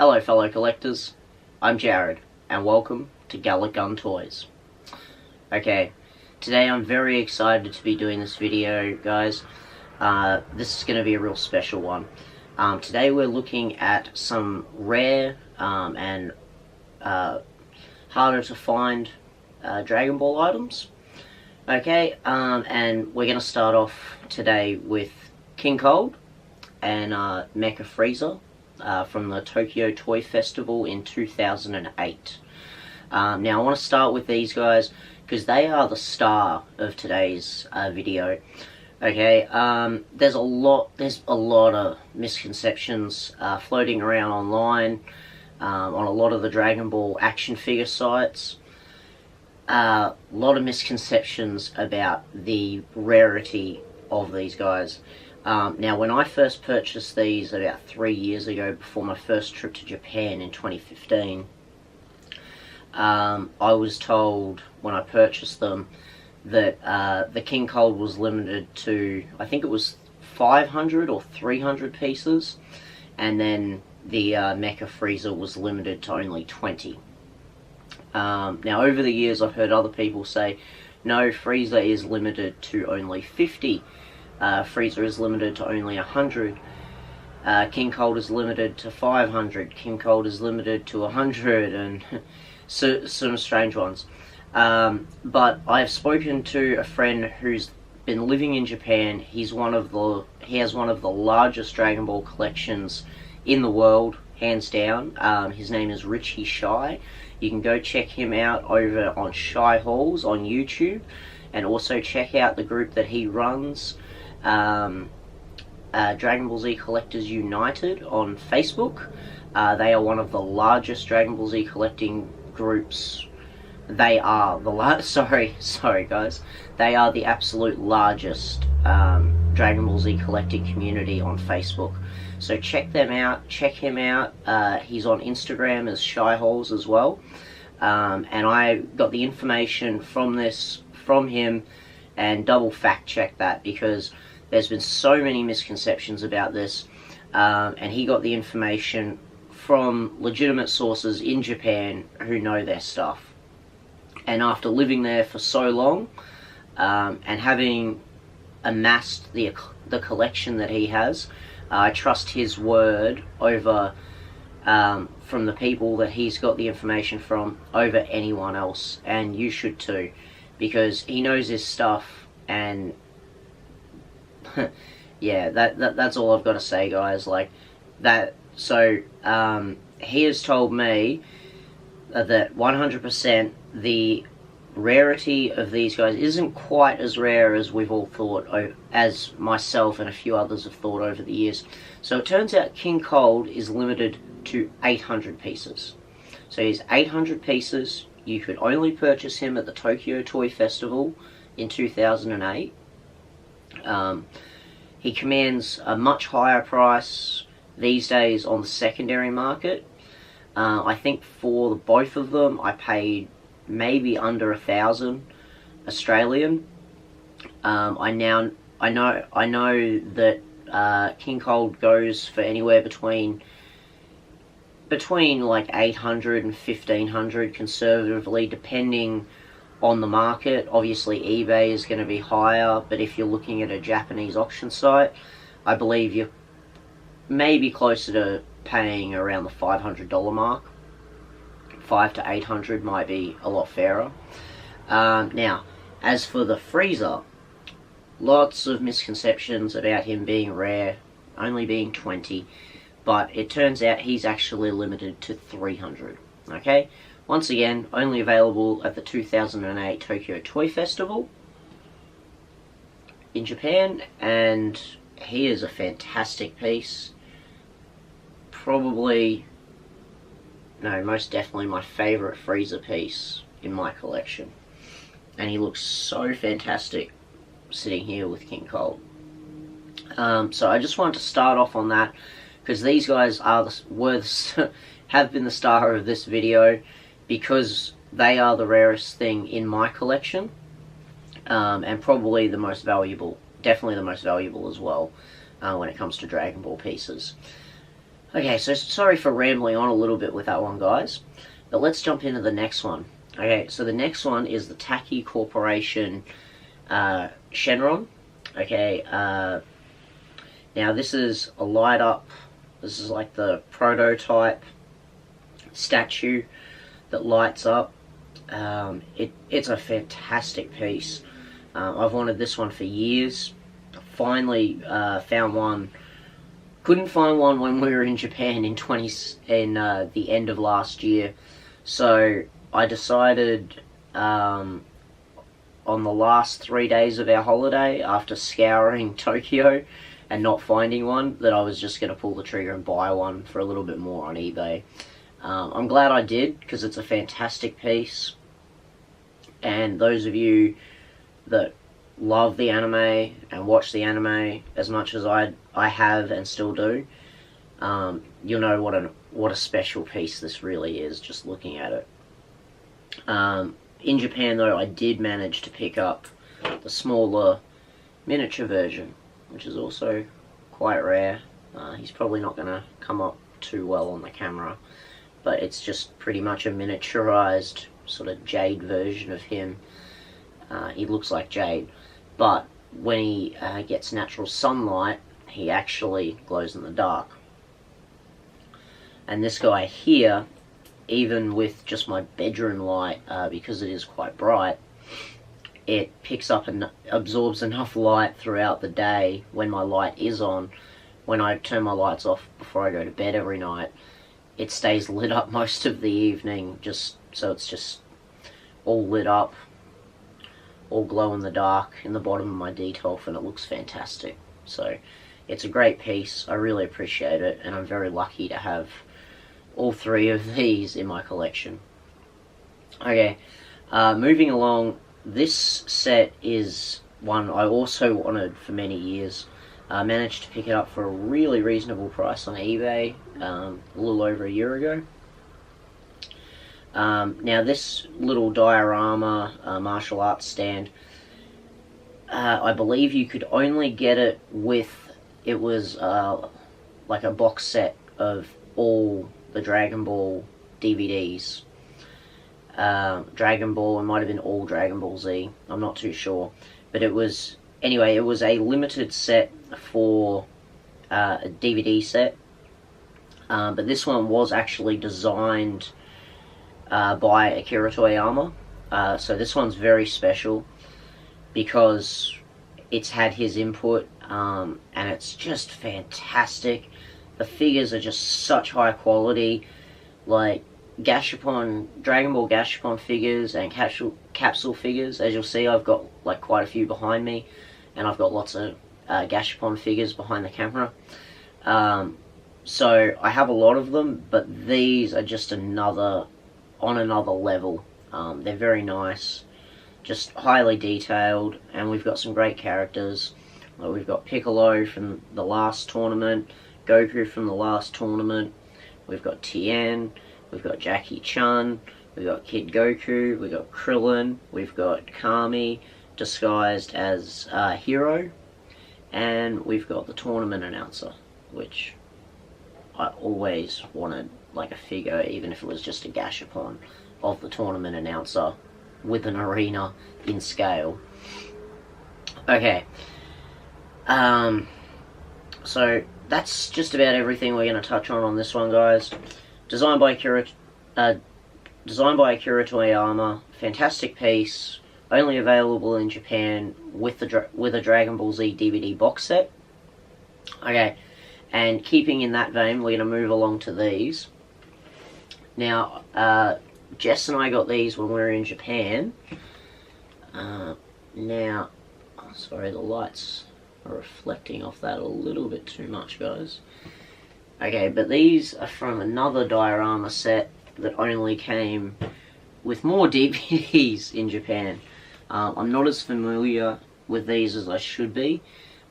Hello fellow collectors, I'm Jared, and welcome to Gallic Gun Toys. Okay, today I'm very excited to be doing this video, guys. This is going to be a real special one. Today we're looking at some rare and harder to find Dragon Ball items. Okay, and we're going to start off today with King Cold and Mecha Frieza. From the Tokyo Toy Festival in 2008. Now I want to start with these guys because they are the star of today's video. Okay, there's a lot of misconceptions floating around online on a lot of the Dragon Ball action figure sites. A lot of misconceptions about the rarity of these guys. Now, when I first purchased these about 3 years ago, before my first trip to Japan in 2015, I was told when I purchased them that the King Cold was limited to, I think it was 500 or 300 pieces, and then the Mecha Frieza was limited to only 20. Now, over the years, I've heard other people say, no, Frieza is limited to only 50. Frieza is limited to only 100. King Cold is limited to 500. King Cold is limited to 100, and some strange ones. But I've spoken to a friend who's been living in Japan. He has one of the largest Dragon Ball collections in the world, hands down. His name is Richie Shy. You can go check him out over on Shy Halls on YouTube, and also check out the group that he runs, Dragon Ball Z Collectors United on Facebook. They are one of the largest Dragon Ball Z collecting groups. They are the sorry guys. They are the absolute largest Dragon Ball Z collecting community on Facebook. So check them out. Check him out. He's on Instagram as Shy Halls as well. And I got the information from him and double fact check that, because there's been so many misconceptions about this, and he got the information from legitimate sources in Japan who know their stuff. And after living there for so long, and having amassed the collection that he has, I trust his word over, from the people that he's got the information from, over anyone else. And you should too, because he knows his stuff. And yeah, that's all I've got to say, guys. Like that. So he has told me that 100% the rarity of these guys isn't quite as rare as we've all thought, as myself and a few others have thought over the years. So it turns out King Cold is limited to 800 pieces. So he's 800 pieces. You could only purchase him at the Tokyo Toy Festival in 2008. He commands a much higher price these days on the secondary market. I think for both of them I paid maybe under 1,000 Australian. I know that King Cold goes for anywhere between like 800 and 1,500 conservatively, depending on the market. Obviously eBay is going to be higher, but if you're looking at a Japanese auction site, I believe you're maybe closer to paying around the $500 mark. 500 to 800 might be a lot fairer. Now, as for the Frieza, lots of misconceptions about him being rare, only being 20, but it turns out he's actually limited to 300. Okay? Once again, only available at the 2008 Tokyo Toy Festival in Japan, and he is a fantastic piece. Probably, no, most definitely my favourite Frieza piece in my collection. And he looks so fantastic sitting here with King Cold. So I just wanted to start off on that, because these guys are have been the star of this video, because they are the rarest thing in my collection, and probably the most valuable, definitely the most valuable as well, when it comes to Dragon Ball pieces. Okay, so sorry for rambling on a little bit with that one, guys. But let's jump into the next one. Okay, so the next one is the Taki Corporation Shenron. Okay, now this is a light up, this is like the prototype statue that lights up. It's a fantastic piece. I've wanted this one for years. Finally found one. Couldn't find one when we were in Japan in the end of last year. So I decided on the last 3 days of our holiday, after scouring Tokyo and not finding one, that I was just going to pull the trigger and buy one for a little bit more on eBay. I'm glad I did, because it's a fantastic piece. And those of you that love the anime and watch the anime as much as I have and still do, you'll know what a special piece this really is, just looking at it. In Japan, though, I did manage to pick up the smaller miniature version, which is also quite rare. He's probably not going to come up too well on the camera, but it's just pretty much a miniaturized sort of jade version of him. He looks like jade, but when he gets natural sunlight, he actually glows in the dark. And this guy here, even with just my bedroom light, because it is quite bright, it picks up and absorbs enough light throughout the day when my light is on. When I turn my lights off before I go to bed every night, it stays lit up most of the evening, just so it's just all lit up, all glow in the dark in the bottom of my detolf, and it looks fantastic. So it's a great piece. I really appreciate it, and I'm very lucky to have all three of these in my collection. Okay, moving along, this set is one I also wanted for many years. I managed to pick it up for a really reasonable price on eBay a little over a year ago. Now this little diorama martial arts stand, I believe you could only get it with, it was like a box set of all the Dragon Ball DVDs. Dragon Ball, it might have been all Dragon Ball Z, I'm not too sure. But it was, anyway, it was a limited set for a DVD set. But this one was actually designed by Akira Toriyama. So this one's very special because it's had his input, and it's just fantastic. The figures are just such high quality, like Gashapon, Dragon Ball Gashapon figures and capsule figures. As you'll see, I've got like quite a few behind me, and I've got lots of Gashapon figures behind the camera. So I have a lot of them, but these are just on another level. They're very nice, just highly detailed, and we've got some great characters. We've got Piccolo from the last tournament, Goku from the last tournament, we've got Tien, we've got Jackie Chan, we've got Kid Goku, we've got Krillin, we've got Kami disguised as Hero, and we've got the tournament announcer, which I always wanted, like a figure, even if it was just a Gashapon, of the tournament announcer with an arena in scale. Okay, so that's just about everything we're going to touch on this one, guys. Designed by Akira Toriyama, fantastic piece, only available in Japan with a Dragon Ball Z DVD box set. Okay, and keeping in that vein, we're going to move along to these. Now, Jess and I got these when we were in Japan. Now, sorry, the lights are reflecting off that a little bit too much, guys. Okay, but these are from another diorama set that only came with more DVDs in Japan. I'm not as familiar with these as I should be,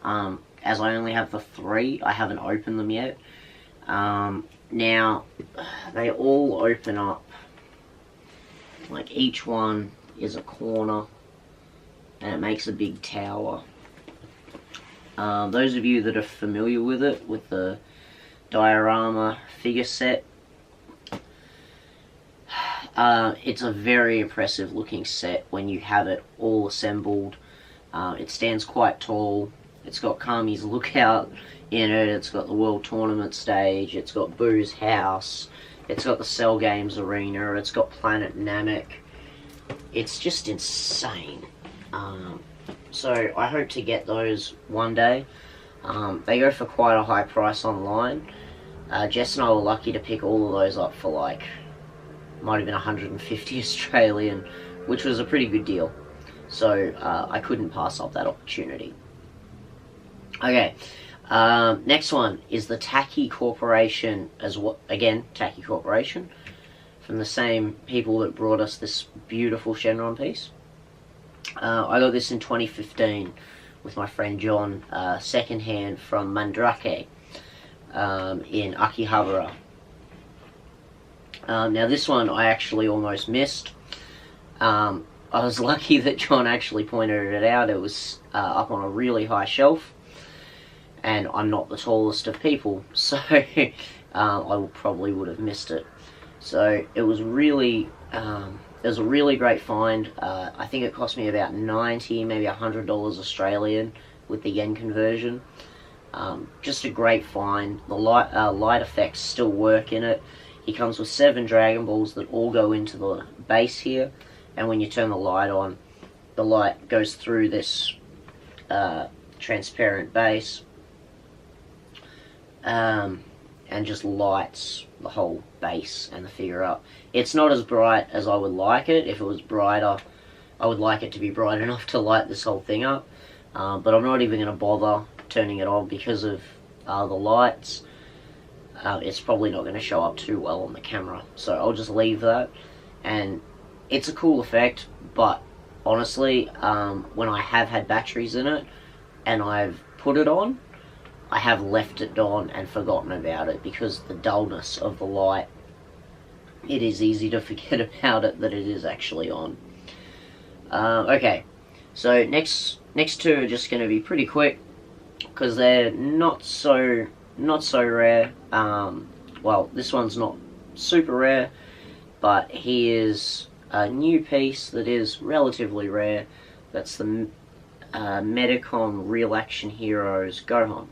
as I only have the 3. I haven't opened them yet. Now, they all open up, like each one is a corner, and it makes a big tower. Those of you that are familiar with it, with the Diorama figure set. It's a very impressive looking set when you have it all assembled. It stands quite tall. It's got Kami's Lookout in it. It's got the World Tournament stage. It's got Boo's house. It's got the Cell Games arena. It's got Planet Namek. It's just insane. So I hope to get those one day. They go for quite a high price online. Jess and I were lucky to pick all of those up for like, might have been 150 Australian, which was a pretty good deal. So I couldn't pass up that opportunity. Okay, next one is the Taki Corporation, again, Taki Corporation, from the same people that brought us this beautiful Shenron piece. I got this in 2015 with my friend John, secondhand from Mandrake in Akihabara. Now this one I actually almost missed. I was lucky that John actually pointed it out. It was up on a really high shelf, and I'm not the tallest of people, so I probably would have missed it. So it was really, it was a really great find. I think it cost me about 90, maybe $100 Australian with the yen conversion. Just a great find. The light effects still work in it. He comes with 7 Dragon Balls that all go into the base here, and when you turn the light on, the light goes through this transparent base and just lights the whole base and the figure up. It's not as bright as I would like it. If it was brighter, I would like it to be bright enough to light this whole thing up, but I'm not even going to bother turning it on because of the lights. It's probably not going to show up too well on the camera, so I'll just leave that. And it's a cool effect, but honestly, when I have had batteries in it and I've put it on, I have left it on and forgotten about it because the dullness of the light, it is easy to forget about it that it is actually on. Okay, so next two are just going to be pretty quick because they're not so rare. Well, this one's not super rare, but here's a new piece that is relatively rare. That's the Medicom Real Action Heroes Gohan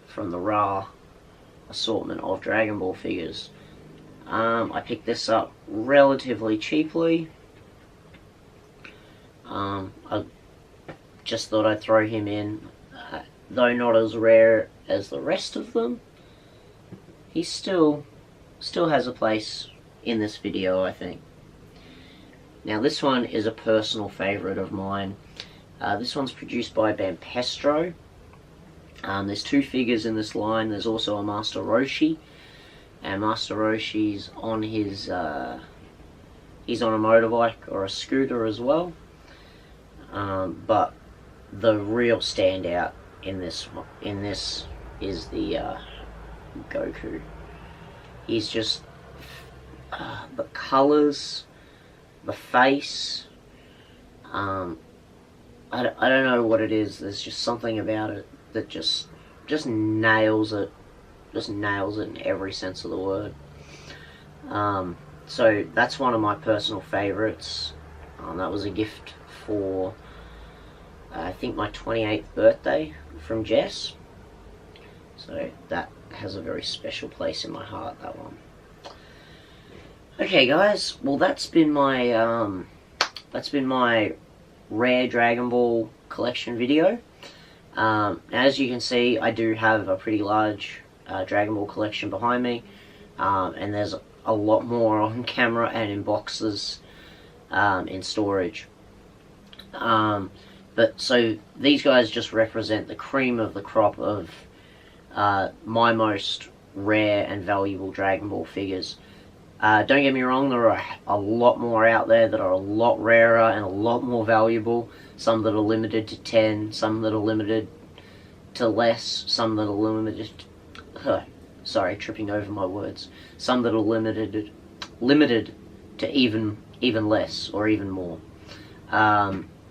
from the Ra assortment of Dragon Ball figures. I picked this up relatively cheaply. I just thought I'd throw him in. Though not as rare as the rest of them, he still has a place in this video, I think. Now this one is a personal favourite of mine. This one's produced by Bampestro. There's 2 figures in this line. There's also a Master Roshi, and Master Roshi's on his he's on a motorbike or a scooter as well. But the real standout in this is the Goku. He's just the colours, the face. I don't know what it is. There's just something about it that just nails it. Just nails it in every sense of the word. So that's one of my personal favourites. That was a gift for I think my 28th birthday from Jess. So that has a very special place in my heart, that one. Okay guys, well that's been my rare Dragon Ball collection video. As you can see, I do have a pretty large Dragon Ball collection behind me, and there's a lot more on camera and in boxes in storage. But so these guys just represent the cream of the crop of my most rare and valuable Dragon Ball figures. Don't get me wrong, there are a lot more out there that are a lot rarer and a lot more valuable. Some that are limited to 10, some that are limited to less, some that are limited sorry, tripping over my words. Some that are limited to even less or even more.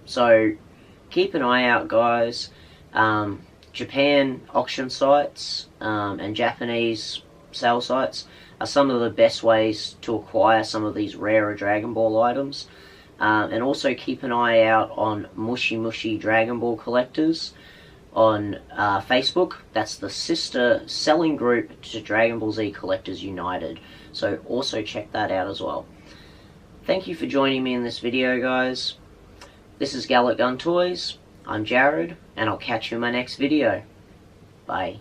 So keep an eye out, guys. Japan auction sites and Japanese sale sites are some of the best ways to acquire some of these rarer Dragon Ball items. And also keep an eye out on Mushi Mushi Dragon Ball Collectors on Facebook. That's the sister selling group to Dragon Ball Z Collectors United. So also check that out as well. Thank you for joining me in this video, guys. This is Gallic Gun Toys. I'm Jared, and I'll catch you in my next video. Bye.